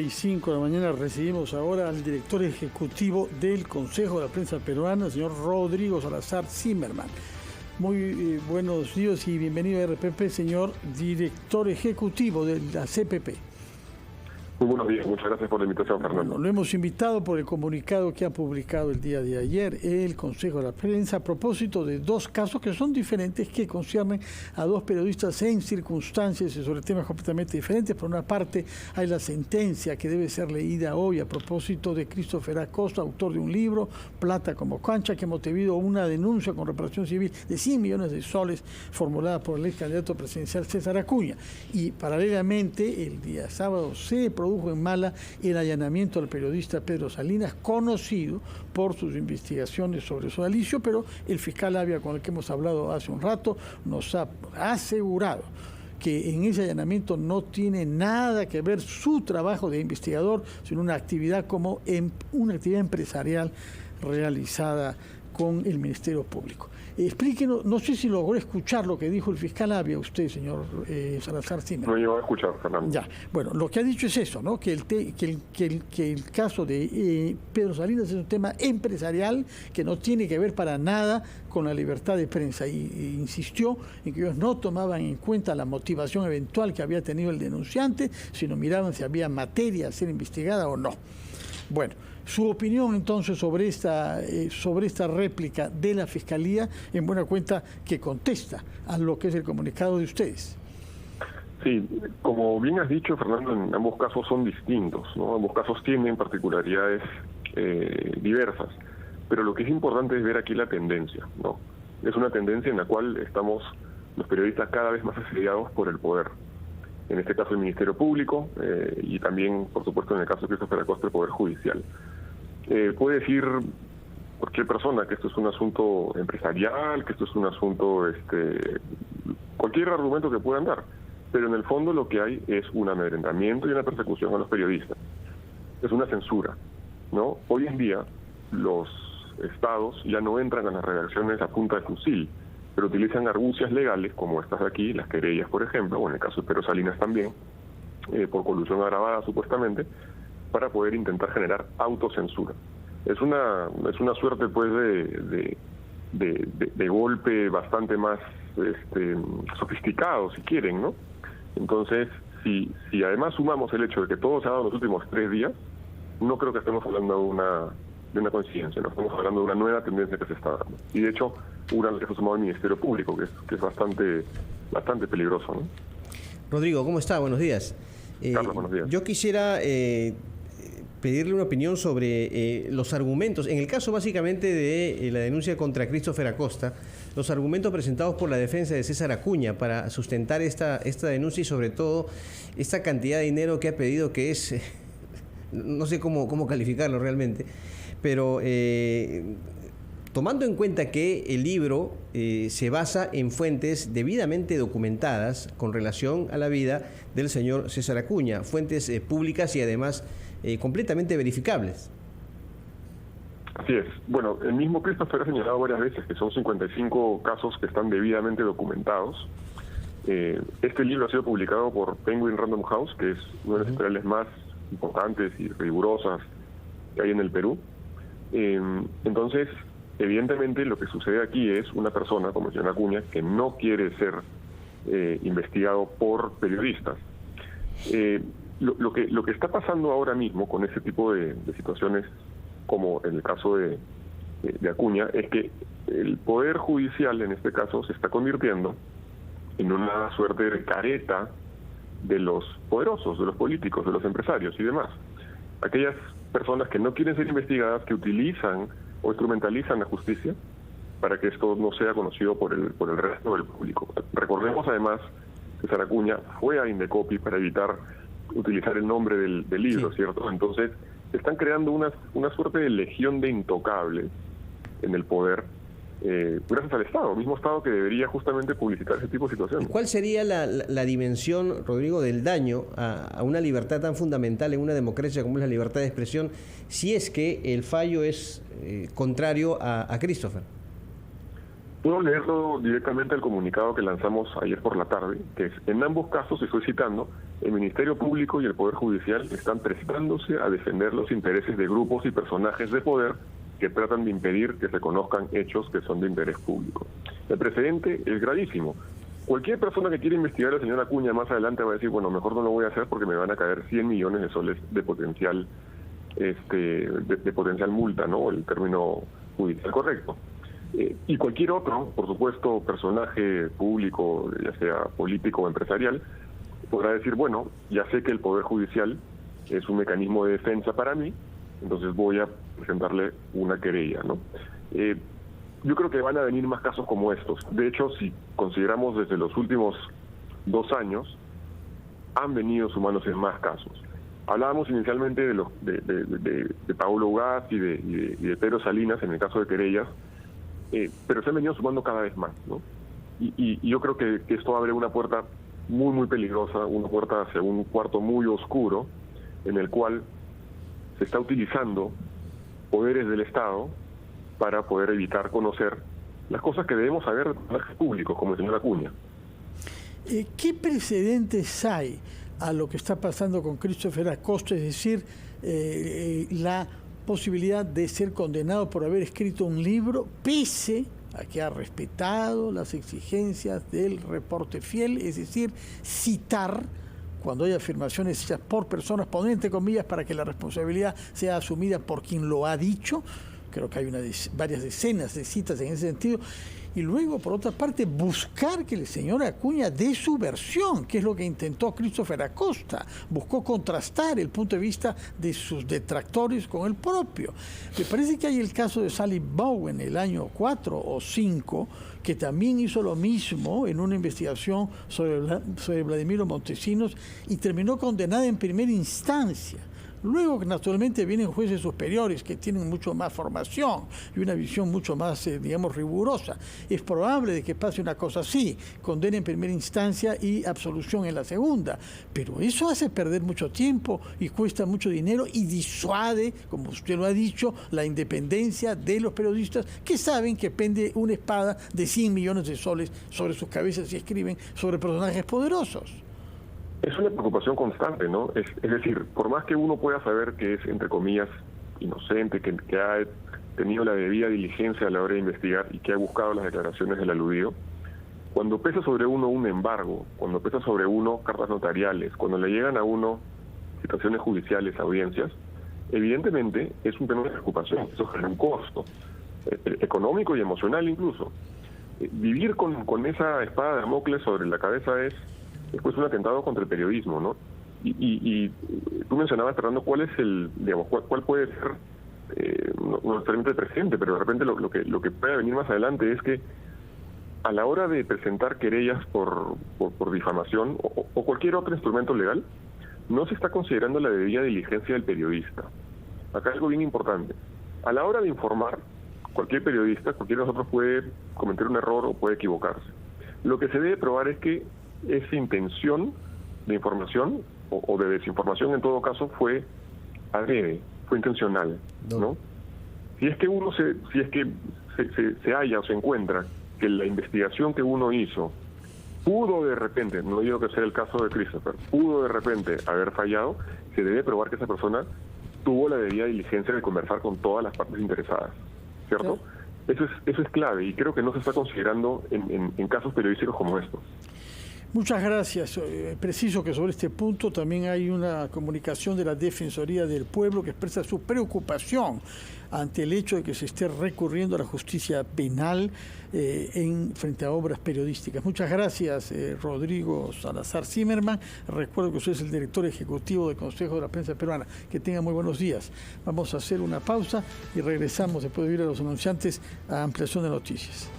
9:05 de la mañana recibimos ahora al director ejecutivo del Consejo de la Prensa Peruana, el señor Rodrigo Salazar Zimmerman. Muy buenos días y bienvenido a RPP, señor director ejecutivo de la CPP. Muy buenos días, muchas gracias por la invitación, Fernando. Bueno, lo hemos invitado por el comunicado que ha publicado el día de ayer el Consejo de la Prensa a propósito de dos casos que son diferentes, que conciernen a dos periodistas en circunstancias y sobre temas completamente diferentes. Por una parte, hay la sentencia que debe ser leída hoy a propósito de Christopher Acosta, autor de un libro, Plata como cancha, que ha motivado una denuncia con reparación civil de 100 millones de soles formulada por el ex candidato presidencial César Acuña. Y paralelamente, el día sábado se produjo en Mala el allanamiento al periodista Pedro Salinas, conocido por sus investigaciones sobre sodalicio, pero el fiscal Avia, con el que hemos hablado hace un rato, nos ha asegurado que en ese allanamiento no tiene nada que ver su trabajo de investigador, sino una actividad una actividad empresarial realizada con el Ministerio Público. Explíquenos, no sé si logró escuchar lo que dijo el fiscal Avia, usted, señor Salazar Zimmerman. No llegó a escuchar, Fernando. Ya, bueno, lo que ha dicho es eso, ¿no? Que el caso de Pedro Salinas es un tema empresarial que no tiene que ver para nada con la libertad de prensa y insistió en que ellos no tomaban en cuenta la motivación eventual que había tenido el denunciante, sino miraban si había materia a ser investigada o no. Bueno, su opinión entonces sobre esta réplica de la Fiscalía, en buena cuenta que contesta a lo que es el comunicado de ustedes. Sí, como bien has dicho, Fernando, en ambos casos son distintos, ¿no? Ambos casos tienen particularidades diversas, pero lo que es importante es ver aquí la tendencia, ¿no? Es una tendencia en la cual estamos los periodistas cada vez más asediados por el poder. En este caso el Ministerio Público y también, por supuesto, en el caso de Christopher Acosta, el Poder Judicial. Puede decir cualquier persona que esto es un asunto empresarial, que esto es un asunto, cualquier argumento que puedan dar, pero en el fondo lo que hay es un amedrentamiento y una persecución a los periodistas. Es una censura, ¿no? Hoy en día los estados ya no entran a las redacciones a punta de fusil, pero utilizan argucias legales como estas de aquí, las querellas, por ejemplo, o en el caso de Pedro Salinas también, por colusión agravada supuestamente, para poder intentar generar autocensura. Es una suerte pues de golpe bastante más sofisticado, si quieren, ¿no? Entonces, si además sumamos el hecho de que todo se ha dado en los últimos 3 días, no creo que estemos hablando de una coincidencia, no estamos hablando de una nueva tendencia que se está dando. Y de hecho, una que se ha sumado al Ministerio Público, que es bastante peligroso, ¿no? Rodrigo, ¿cómo está? Buenos días. Carlos, buenos días. Yo quisiera pedirle una opinión sobre los argumentos, en el caso básicamente de la denuncia contra Christopher Acosta, los argumentos presentados por la defensa de César Acuña para sustentar esta denuncia y sobre todo esta cantidad de dinero que ha pedido, que es, no sé cómo calificarlo realmente, pero tomando en cuenta que el libro se basa en fuentes debidamente documentadas con relación a la vida del señor César Acuña, fuentes públicas y además completamente verificables. Así es. Bueno, el mismo Christopher ha señalado varias veces que son 55 casos que están debidamente documentados. Este libro ha sido publicado por Penguin Random House, que es una de las editoriales más importantes y rigurosas que hay en el Perú. Entonces, evidentemente lo que sucede aquí es una persona, como el señor Acuña, que no quiere ser investigado por periodistas. Lo que está pasando ahora mismo con ese tipo de situaciones, como en el caso de Acuña, es que el Poder Judicial, en este caso, se está convirtiendo en una suerte de careta de los poderosos, de los políticos, de los empresarios y demás. Aquellas personas que no quieren ser investigadas, que utilizan o instrumentalizan la justicia para que esto no sea conocido por el resto del público. Recordemos además que César Acuña fue a Indecopi para evitar utilizar el nombre del libro, sí, ¿cierto? Entonces, están creando una suerte de legión de intocables en el poder, gracias al Estado, mismo Estado que debería justamente publicitar ese tipo de situaciones. ¿Cuál sería la dimensión, Rodrigo, del daño a una libertad tan fundamental en una democracia como es la libertad de expresión, si es que el fallo es contrario a Christopher? Puedo leerlo directamente al comunicado que lanzamos ayer por la tarde, que es: en ambos casos, estoy citando, el Ministerio Público y el Poder Judicial están prestándose a defender los intereses de grupos y personajes de poder que tratan de impedir que se conozcan hechos que son de interés público. El precedente es gravísimo. Cualquier persona que quiera investigar a la señora Acuña más adelante va a decir, bueno, mejor no lo voy a hacer porque me van a caer 100 millones de soles de potencial de potencial multa, ¿no? El término judicial correcto. Y cualquier otro, por supuesto, personaje público, ya sea político o empresarial, podrá decir, bueno, ya sé que el Poder Judicial es un mecanismo de defensa para mí, entonces voy a presentarle una querella, ¿no? Yo creo que van a venir más casos como estos. De hecho, si consideramos desde los últimos 2 años, han venido sumándose más casos. Hablábamos inicialmente de Paulo Ugaz y de Pedro Salinas en el caso de querellas, pero se han venido sumando cada vez más, ¿no? Y yo creo que esto abre una puerta muy, muy peligrosa, una puerta hacia un cuarto muy oscuro, en el cual se está utilizando poderes del Estado para poder evitar conocer las cosas que debemos saber de personajes públicos, como el señor Acuña. ¿Qué precedentes hay a lo que está pasando con Christopher Acosta? Es decir, la posibilidad de ser condenado por haber escrito un libro, pese a que ha respetado las exigencias del reporte fiel, es decir, citar cuando hay afirmaciones hechas por personas, poner entre comillas para que la responsabilidad sea asumida por quien lo ha dicho. Creo que hay varias decenas de citas en ese sentido. Y luego, por otra parte, buscar que el señor Acuña dé su versión, que es lo que intentó Christopher Acosta. Buscó contrastar el punto de vista de sus detractores con el propio. Me parece que hay el caso de Sally Bowen en el año 4 o 5, que también hizo lo mismo en una investigación sobre Vladimiro Montesinos y terminó condenada en primera instancia. Luego, naturalmente, vienen jueces superiores que tienen mucho más formación y una visión mucho más, digamos, rigurosa. Es probable de que pase una cosa así, condena en primera instancia y absolución en la segunda. Pero eso hace perder mucho tiempo y cuesta mucho dinero y disuade, como usted lo ha dicho, la independencia de los periodistas que saben que pende una espada de 100 millones de soles sobre sus cabezas y escriben sobre personajes poderosos. Es una preocupación constante, ¿no? Es decir, por más que uno pueda saber que es, entre comillas, inocente, que ha tenido la debida diligencia a la hora de investigar y que ha buscado las declaraciones del aludido, cuando pesa sobre uno un embargo, cuando pesa sobre uno cartas notariales, cuando le llegan a uno citaciones judiciales, audiencias, evidentemente es un tema de preocupación, eso genera un costo económico y emocional incluso. Vivir con esa espada de Damocles sobre la cabeza es después un atentado contra el periodismo, ¿no? Y tú mencionabas, Fernando, cuál es cuál puede ser, no necesariamente el presente, pero de repente lo que puede venir más adelante es que a la hora de presentar querellas por difamación o cualquier otro instrumento legal, no se está considerando la debida diligencia del periodista. Acá algo bien importante. A la hora de informar, cualquier periodista, cualquiera de nosotros puede cometer un error o puede equivocarse. Lo que se debe probar es que esa intención de información o de desinformación en todo caso fue adrede, fue intencional, ¿no? Si es que se halla o se encuentra que la investigación que uno hizo pudo de repente, no digo que sea el caso de Christopher, pudo de repente haber fallado, se debe probar que esa persona tuvo la debida diligencia de conversar con todas las partes interesadas, ¿cierto? Sí. Eso es clave y creo que no se está considerando en casos periodísticos como estos. Muchas gracias. Preciso que sobre este punto también hay una comunicación de la Defensoría del Pueblo que expresa su preocupación ante el hecho de que se esté recurriendo a la justicia penal frente a obras periodísticas. Muchas gracias, Rodrigo Salazar Zimmerman. Recuerdo que usted es el director ejecutivo del Consejo de la Prensa Peruana. Que tenga muy buenos días. Vamos a hacer una pausa y regresamos después de oír a los anunciantes a Ampliación de Noticias.